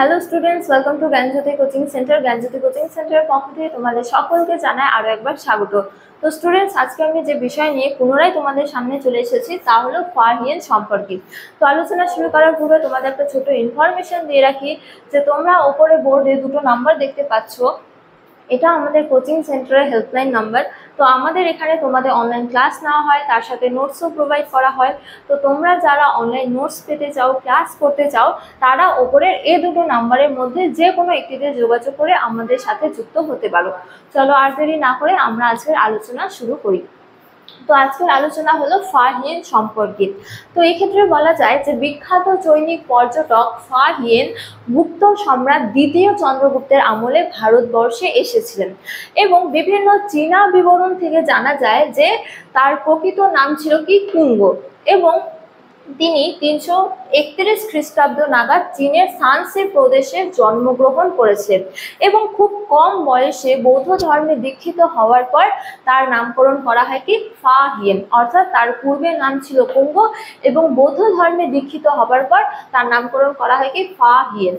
Hello students, welcome to Gyanjyoti coaching centre. Gyanjyoti coaching সেন্টারের পক্ষ থেকে তোমাদের সকলকে জানাই আরো একবার স্বাগত। তো স্টুডেন্টস, আজকে আমি যে বিষয় নিয়ে পুনরায় তোমাদের সামনে চলে এসেছি তা হলো ফাহিয়েন সম্পর্কে। তো আলোচনা শুরু করার পূর্বে তোমাদের একটা ছোট ইনফরমেশন দিয়ে রাখি যে তোমরা ওপরে বোর্ডে দুটো নাম্বার দেখতে পাচ্ছ, এটা আমাদের কোচিং সেন্টারের হেল্পলাইন নাম্বার। তো আমাদের এখানে তোমাদের অনলাইন ক্লাস নেওয়া হয়, তার সাথে নোটসও প্রোভাইড করা হয়। তো তোমরা যারা অনলাইন নোটস পেতে চাও, ক্লাস করতে চাও, তারা ওপরের এই দুটো নাম্বারের মধ্যে যে কোনো একটিতে যোগাযোগ করে আমাদের সাথে যুক্ত হতে পারো। চলো আর দেরি না করে আমরা আজকের আলোচনা শুরু করি। তো আজকের আলোচনা হলো ফাহিয়েন সম্পর্কে। তো এই ক্ষেত্রে বলা যায় যে বিখ্যাত চৈনিক পর্যটক ফাহিয়েন গুপ্ত সম্রাট দ্বিতীয় চন্দ্রগুপ্তের আমলে ভারতবর্ষে এসেছিলেন এবং বিভিন্ন চীনা বিবরণ থেকে জানা যায় যে তার প্রকৃত নাম ছিল কি কুঙ্গ, এবং তিনি 331 খ্রিস্টাব্দ নাগাদ চীনের সানসি প্রদেশে জন্মগ্রহণ করেছেন এবং খুব কম বয়সে বৌদ্ধ ধর্মে দীক্ষিত হওয়ার পর তার নামকরণ করা হয় কি ফাহিয়েন, অর্থাৎ তার পূর্বের নাম ছিল কুঙ্গ এবং বৌদ্ধ ধর্মে দীক্ষিত হওয়ার পর তার নামকরণ করা হয় কি ফাহিয়েন।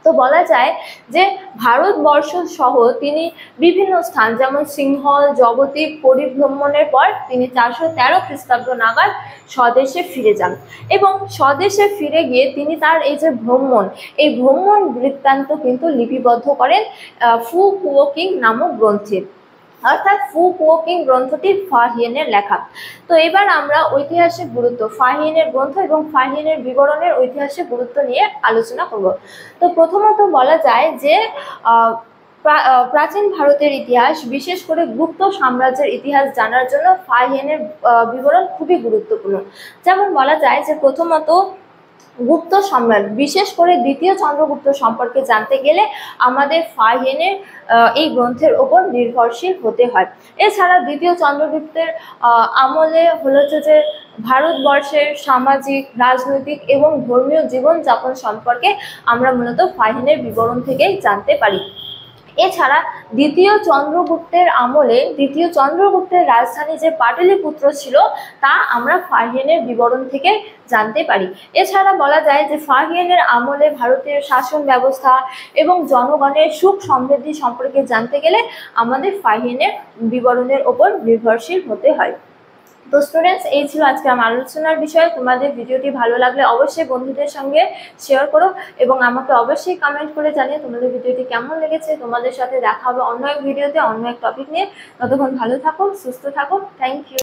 তো বলা যায় যে ভারতবর্ষ সহ তিনি বিভিন্ন স্থান যেমন সিংহল, জগদ্বীপ পরিভ্রমণের পর তিনি 413 খ্রিস্টাব্দ নাগাদ স্বদেশে ফিরে যান এবং স্বদেশে ফিরে গিয়ে তিনি তার এই যে ভ্রমণ, এই ভ্রমণ বৃত্তান্ত কিন্তু লিপিবদ্ধ করেন ফু কুওকিং নামক গ্রন্থে, অর্থাৎ ফু কুওকিং গ্রন্থটি ফাহিয়েনের লেখা। তো এবার আমরা ঐতিহাসিক গুরুত্ব, ফাহিয়েনের গ্রন্থ এবং ফাহিয়েনের বিবরণের ঐতিহাসিক গুরুত্ব নিয়ে আলোচনা করব। তো প্রথমত বলা যায় যে প্রাচীন ভারতের ইতিহাস, বিশেষ করে গুপ্ত সাম্রাজ্যের ইতিহাস জানার জন্য ফাহিয়েনের বিবরণ খুবই গুরুত্বপূর্ণ। যেমন বলা যায় যে প্রথমত গুপ্ত সম্রাট, বিশেষ করে দ্বিতীয় চন্দ্রগুপ্ত সম্পর্কে জানতে গেলে আমাদের ফাহিয়েনের এই গ্রন্থের ওপর নির্ভরশীল হতে হয়। এছাড়া দ্বিতীয় চন্দ্রগুপ্তের আমলে হচ্ছে যে ভারতবর্ষের সামাজিক, রাজনৈতিক এবং ধর্মীয় জীবনযাপন সম্পর্কে আমরা মূলত ফাহিয়েনের বিবরণ থেকেই জানতে পারি। এছাড়া দ্বিতীয় চন্দ্রগুপ্তের আমলে দ্বিতীয় চন্দ্রগুপ্তের রাজধানী যে পাটলিপুত্র ছিল তা আমরা ফাহিয়েনের বিবরণ থেকে জানতে পারি। এছাড়া বলা যায় যে ফাহিয়েনের আমলে ভারতের শাসন ব্যবস্থা এবং জনগণের সুখ সমৃদ্ধি সম্পর্কে জানতে গেলে আমাদের ফাহিয়েনের বিবরণের ওপর নির্ভরশীল হতে হয়। তো স্টুডেন্টস, এই ছিল আজকে আমার আলোচনার বিষয়। তোমাদের ভিডিওটি ভালো লাগলে অবশ্যই বন্ধুদের সঙ্গে শেয়ার করো এবং আমাকে অবশ্যই কমেন্ট করে জানিয়ে তোমাদের ভিডিওটি কেমন লেগেছে। তোমাদের সাথে দেখা হবে অন্য এক ভিডিওতে, অন্য এক টপিক নিয়ে। ততক্ষণ ভালো থাকো, সুস্থ থাকো। Thank you.